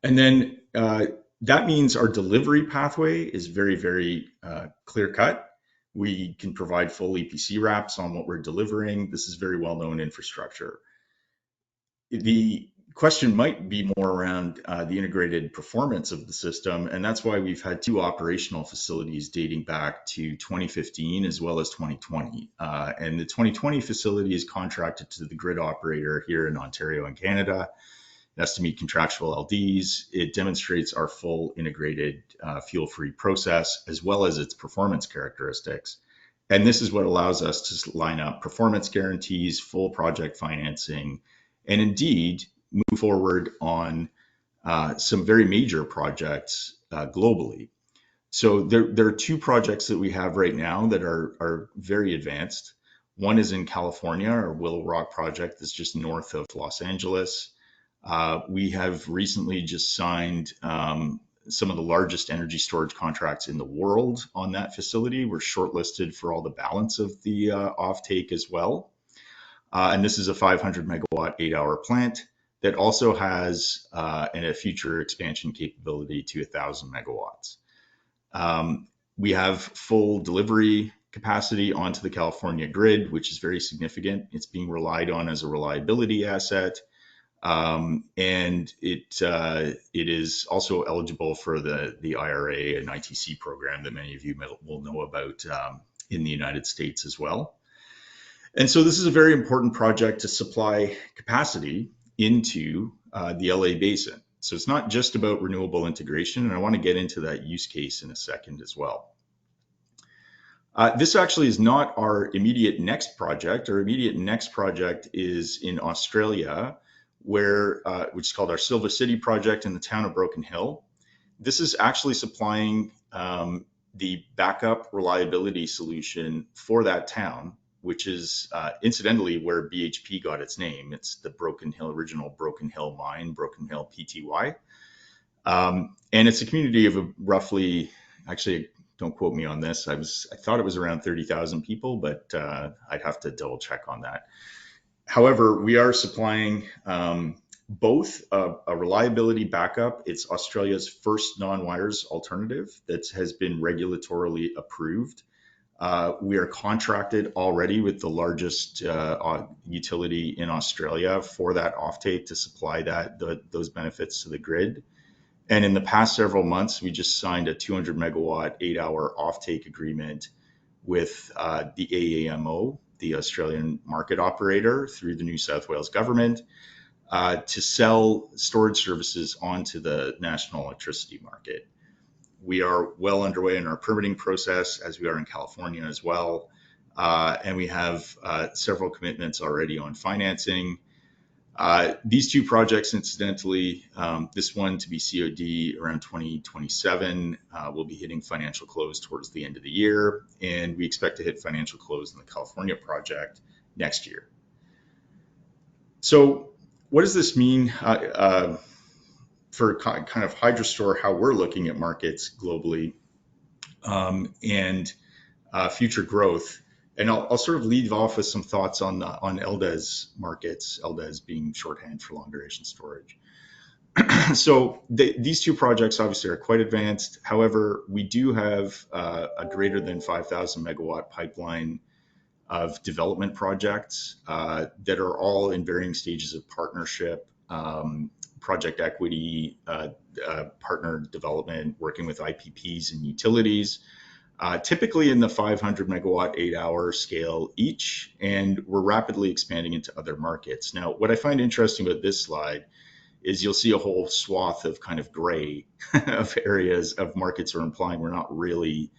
And then that means our delivery pathway is very, very clear cut. We can provide full EPC wraps on what we're delivering. This is very well-known infrastructure. The question might be more around the integrated performance of the system, and that's why we've had 2 operational facilities dating back to 2015 as well as 2020. And the 2020 facility is contracted to the grid operator here in Ontario and Canada. It has to meet contractual LDs. It demonstrates our full integrated fuel-free process as well as its performance characteristics. And this is what allows us to line up performance guarantees, full project financing, and indeed move forward on some very major projects globally. So there are 2 projects that we have right now that are very advanced. One is in California, our Willow Rock project that's just north of Los Angeles. We have recently just signed some of the largest energy storage contracts in the world on that facility. We're shortlisted for all the balance of the offtake as well. And this is a 500 megawatt 8-hour plant that also has a future expansion capability to 1,000 megawatts. We have full delivery capacity onto the California grid, which is very significant. It's being relied on as a reliability asset. And it is also eligible for the IRA and ITC program that many of you will know about in the United States as well. And so this is a very important project to supply capacity into the LA basin. So it's not just about renewable integration, and I want to get into that use case in a second as well. This actually is not our immediate next project. Our immediate next project is in Australia, which is called our Silver City project in the town of Broken Hill. This is actually supplying the backup reliability solution for that town, which is incidentally where BHP got its name. It's the original Broken Hill mine, Broken Hill Pty. And it's a community of roughly, actually, don't quote me on this. I thought it was around 30,000 people, but I'd have to double check on that. However, we are supplying both a reliability backup. It's Australia's first non-wires alternative that has been regulatorily approved. We are contracted already with the largest utility in Australia for that offtake to supply those benefits to the grid. And in the past several months, we just signed a 200 megawatt 8-hour offtake agreement with the AAMO, the Australian market operator, through the New South Wales government to sell storage services onto the national electricity market. We are well underway in our permitting process, as we are in California as well. And we have several commitments already on financing. These 2 projects, incidentally, this one to be COD around 2027, will be hitting financial close towards the end of the year. And we expect to hit financial close in the California project next year. So what does this mean for kind of HydroStor, how we're looking at markets globally and future growth? And I'll sort of lead off with some thoughts on LDES markets, LDES being shorthand for long duration storage. So these 2 projects obviously are quite advanced. However, we do have a greater than 5,000 megawatt pipeline of development projects that are all in varying stages of partnership, project equity, partner development, working with IPPs and utilities. Typically in the 500 megawatt 8-hour scale each, and we're rapidly expanding into other markets. Now, what I find interesting about this slide is you'll see a whole swath of kind of gray of areas of markets are implying we're not really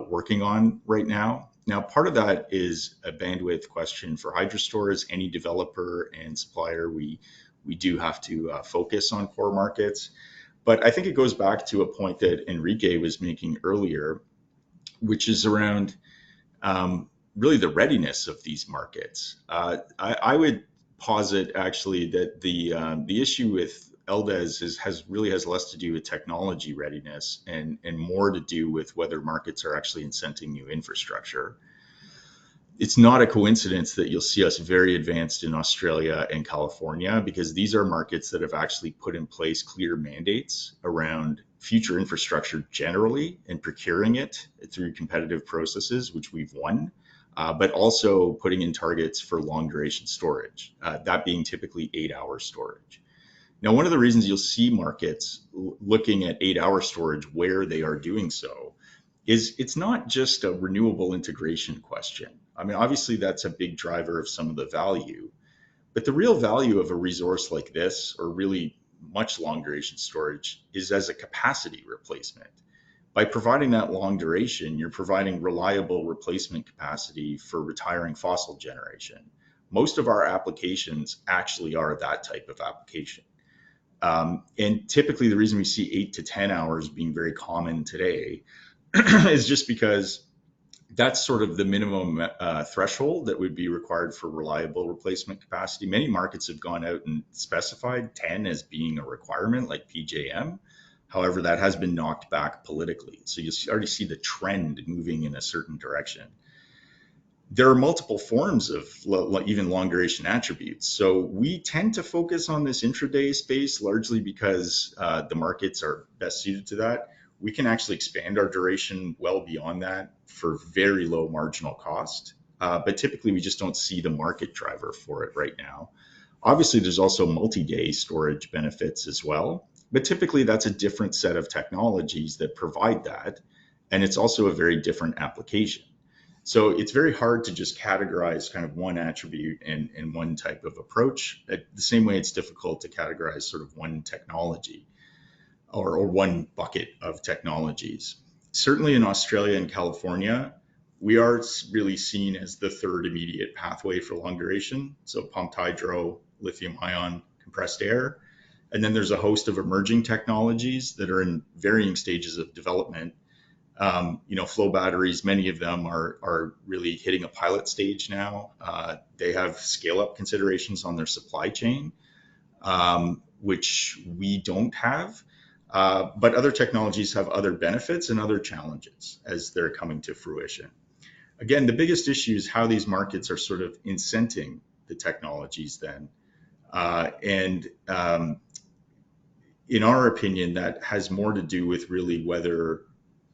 working on right now. Now, part of that is a bandwidth question for HydroStor. As any developer and supplier, we do have to focus on core markets. But I think it goes back to a point that Enrique was making earlier, which is around really the readiness of these markets. I would posit actually that the issue with LDES has less to do with technology readiness and more to do with whether markets are actually incenting new infrastructure. It's not a coincidence that you'll see us very advanced in Australia and California, because these are markets that have actually put in place clear mandates around future infrastructure generally and procuring it through competitive processes, which we've won, but also putting in targets for long duration storage, that being typically 8-hour storage. Now, one of the reasons you'll see markets looking at 8-hour storage where they are doing so is it's not just a renewable integration question. I mean, obviously that's a big driver of some of the value, but the real value of a resource like this, or really much long duration storage, is as a capacity replacement. By providing that long duration, you're providing reliable replacement capacity for retiring fossil generation. Most of our applications actually are that type of application. And typically the reason we see 8 to 10 hours being very common today is just because that's sort of the minimum threshold that would be required for reliable replacement capacity. Many markets have gone out and specified 10 as being a requirement, like PJM. However, that has been knocked back politically. So you already see the trend moving in a certain direction. There are multiple forms of even long duration attributes. So we tend to focus on this intraday space largely because the markets are best suited to that. We can actually expand our duration well beyond that for very low marginal cost. But typically we just don't see the market driver for it right now. Obviously, there's also multi-day storage benefits as well, but typically that's a different set of technologies that provide that. And it's also a very different application. So it's very hard to just categorize kind of one attribute and one type of approach. The same way it's difficult to categorize sort of one technology or one bucket of technologies. Certainly in Australia and California, we are really seen as the third immediate pathway for long duration. So pumped hydro, lithium-ion, compressed air. And then there's a host of emerging technologies that are in varying stages of development. Flow batteries, many of them are really hitting a pilot stage now. They have scale-up considerations on their supply chain, which we don't have. But other technologies have other benefits and other challenges as they're coming to fruition. Again, the biggest issue is how these markets are sort of incenting the technologies then. In our opinion, that has more to do with really whether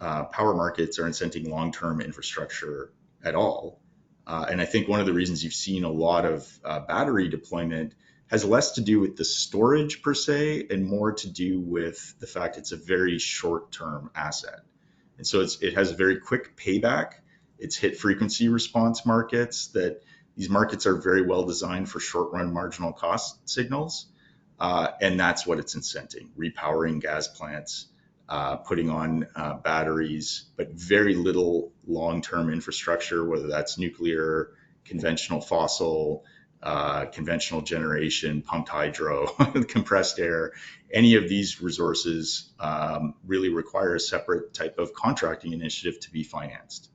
power markets are incenting long-term infrastructure at all. And I think one of the reasons you've seen a lot of battery deployment has less to do with the storage per se and more to do with the fact it's a very short-term asset. And so it has a very quick payback. It's hit frequency response markets that these markets are very well designed for short-run marginal cost signals. And that's what it's incenting: repowering gas plants, putting on batteries, but very little long-term infrastructure, whether that's nuclear, conventional fossil, conventional generation, pumped hydro, compressed air. Any of these resources really require a separate type of contracting initiative to be financed.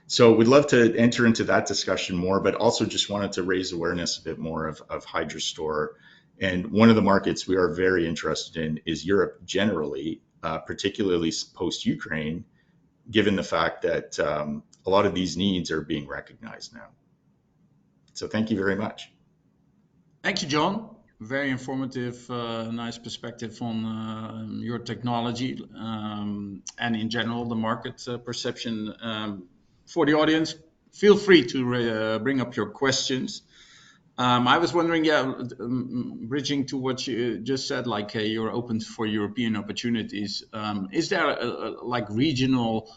So we'd love to enter into that discussion more, but also just wanted to raise awareness a bit more of HydroStor. And one of the markets we are very interested in is Europe generally, particularly post-Ukraine, given the fact that a lot of these needs are being recognized now. So thank you very much. Thank you, John. Very informative, nice perspective on your technology and in general the market perception. For the audience, feel free to bring up your questions. I was wondering, bridging to what you just said, like you're open for European opportunities. Is there like regional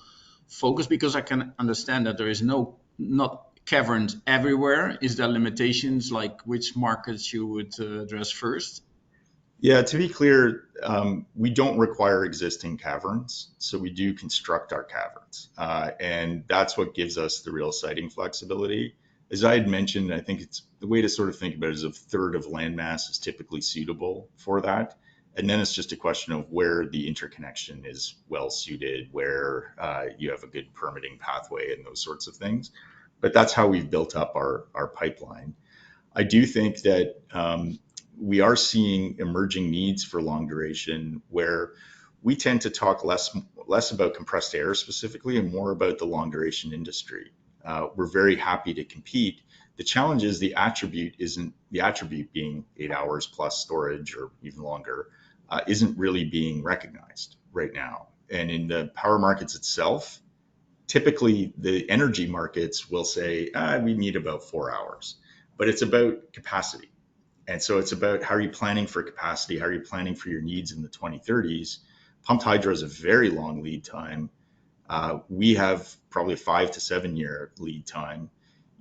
focus? Because I can understand that there is not caverns everywhere. Is there limitations, like which markets you would address first? Yeah, to be clear, we don't require existing caverns, so we do construct our caverns, and that's what gives us the real siting flexibility. As I had mentioned, I think it's the way to sort of think about it is a third of landmass is typically suitable for that, And then it's just a question of where the interconnection is well suited, where you have a good permitting pathway and those sorts of things. But that's how we've built up our pipeline. I do think that we are seeing emerging needs for long duration where we tend to talk less about compressed air specifically and more about the long duration industry. We're very happy to compete. The challenge is the attribute being 8 hours plus storage or even longer isn't really being recognized right now. And in the power markets itself, typically the energy markets will say, we need about 4 hours, but it's about capacity. And so it's about how are you planning for capacity? How are you planning for your needs in the 2030s? Pumped hydro is a very long lead time. We have probably a 5 to 7 year lead time.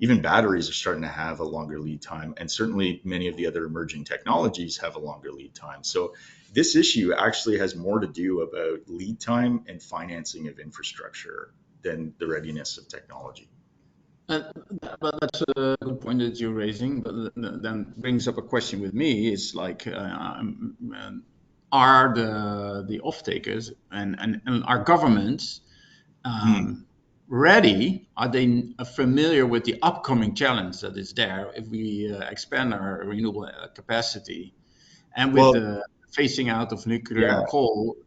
Even batteries are starting to have a longer lead time. And certainly many of the other emerging technologies have a longer lead time. So this issue actually has more to do about lead time and financing of infrastructure than the readiness of technology. But that's a good point that you're raising. But then brings up a question with me: is like, are the off takers and our governments ready? Are they familiar with the upcoming challenge that is there if we expand our renewable capacity and with the phasing out of nuclear and coal?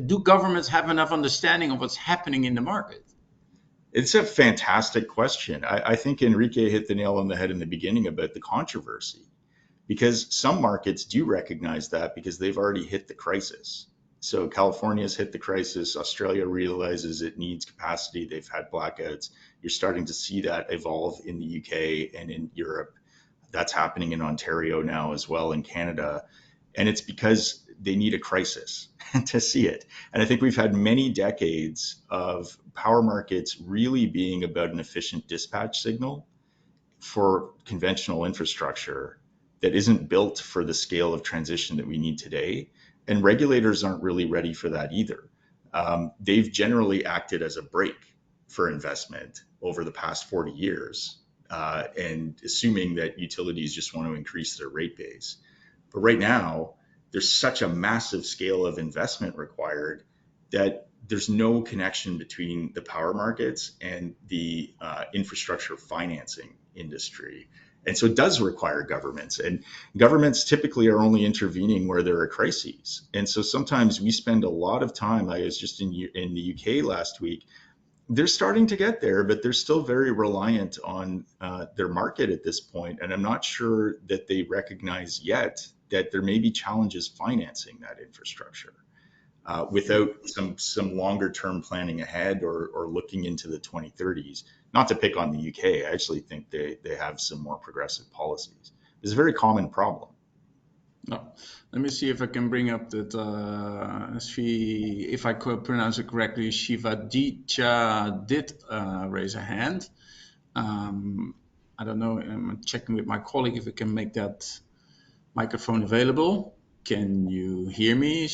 Do governments have enough understanding of what's happening in the market? It's a fantastic question. I think Enrique hit the nail on the head in the beginning about the controversy, because some markets do recognize that because they've already hit the crisis. So California's hit the crisis. Australia realizes it needs capacity. They've had blackouts. You're starting to see that evolve in the UK and in Europe. That's happening in Ontario now as well, in Canada. And it's because they need a crisis to see it. And I think we've had many decades of power markets really being about an efficient dispatch signal for conventional infrastructure that isn't built for the scale of transition that we need today. And regulators aren't really ready for that either. They've generally acted as a brake for investment over the past 40 years, and assuming that utilities just want to increase their rate base. But right now, there's such a massive scale of investment required that there's no connection between the power markets and the infrastructure financing industry. And so it does require governments, and governments typically are only intervening where there are crises. And so sometimes we spend a lot of time. I was just in the UK last week. They're starting to get there, but they're still very reliant on their market at this point. And I'm not sure that they recognize yet that there may be challenges financing that infrastructure without some longer term planning ahead or looking into the 2030s. Not to pick on the UK, I actually think they have some more progressive policies. It's a very common problem. No. Let me see if I can bring up that if I could pronounce it correctly, Shivaditya did raise a hand. I don't know, I'm checking with my colleague if we can make that microphone available. Can you hear me?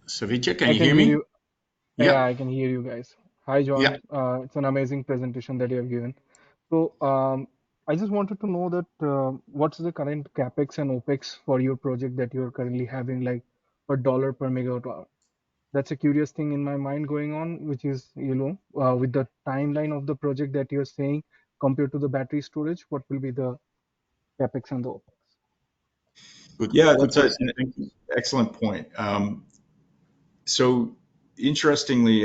Savitya, can you hear me? Yeah, I can hear you guys. Hi, Yeah. John. It's an amazing presentation that you have given. So, I just wanted to know that what's the current CAPEX and OPEX for your project that you're currently having, like a dollar per megawatt hour? That's a curious thing in my mind going on, which is, with the timeline of the project that you're saying compared to the battery storage, what will be the CAPEX and the OPEX? That's an excellent point. So interestingly,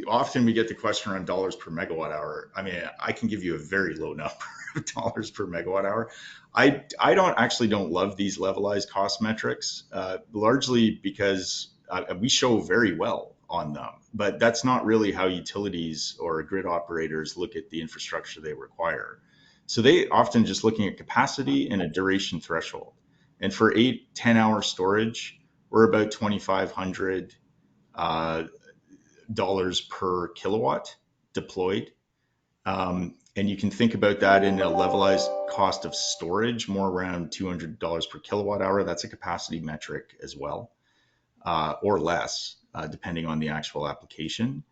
often we get the question around dollars per megawatt hour. I mean, I can give you a very low number of dollars per megawatt hour. I don't love these levelized cost metrics, largely because we show very well on them, but that's not really how utilities or grid operators look at the infrastructure they require. So they often just looking at capacity and a duration threshold. And for 8-10 hour storage, we're about $2,500 per kilowatt deployed. And you can think about that in a levelized cost of storage, more around $200 per kilowatt hour. That's a capacity metric as well, or less, depending on the actual application.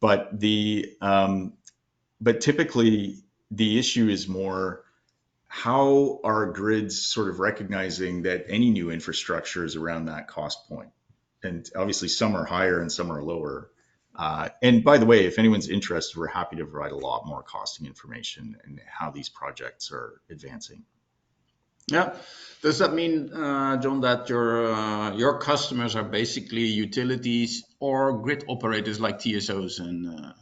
But typically the issue is more, how are grids sort of recognizing that any new infrastructure is around that cost point? And obviously some are higher and some are lower. And by the way, if anyone's interested, we're happy to provide a lot more costing information and how these projects are advancing. Yeah. Does that mean, John, that your customers are basically utilities or grid operators like TSOs and?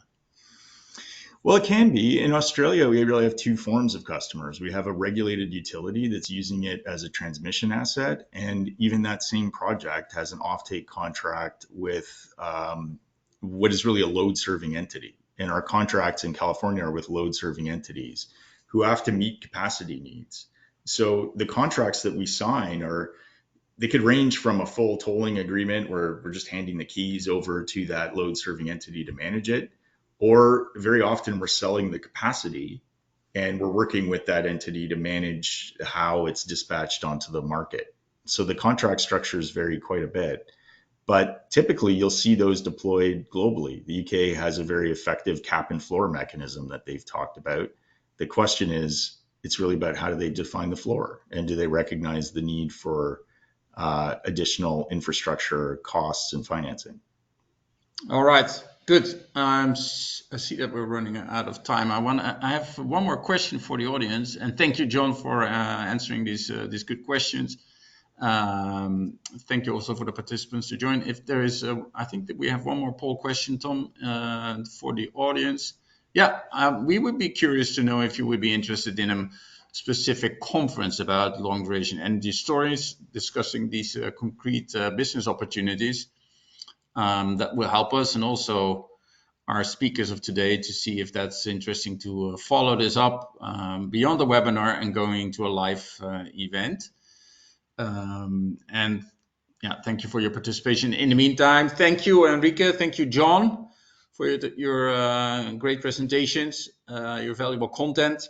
Well, it can be. In Australia, we really have two forms of customers. We have a regulated utility that's using it as a transmission asset, and even that same project has an offtake contract with what is really a load-serving entity. And our contracts in California are with load-serving entities who have to meet capacity needs. So the contracts that we sign they could range from a full tolling agreement where we're just handing the keys over to that load-serving entity to manage it, or very often we're selling the capacity and we're working with that entity to manage how it's dispatched onto the market. So the contract structures vary quite a bit, but typically you'll see those deployed globally. The UK has a very effective cap and floor mechanism that they've talked about. The question is, it's really about how do they define the floor, and do they recognize the need for additional infrastructure costs and financing? All right, good. I see that we're running out of time. I have one more question for the audience, and thank you, John, for answering these good questions. Thank you also for the participants to join. If there is, I think that we have one more poll question, Tom, for the audience. Yeah, we would be curious to know if you would be interested in a specific conference about long duration energy storage, discussing these concrete business opportunities. That will help us and also our speakers of today to see if that's interesting to follow this up beyond the webinar and going to a live event. And yeah, thank you for your participation. In the meantime, thank you, Enrique. Thank you, John, for your great presentations, your valuable content,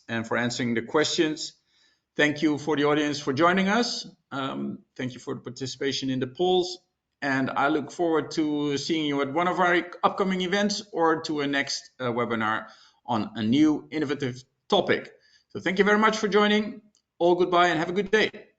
and for answering the questions. Thank you for the audience for joining us. Thank you for the participation in the polls. And I look forward to seeing you at one of our upcoming events or to a next webinar on a new innovative topic. So thank you very much for joining. All goodbye and have a good day.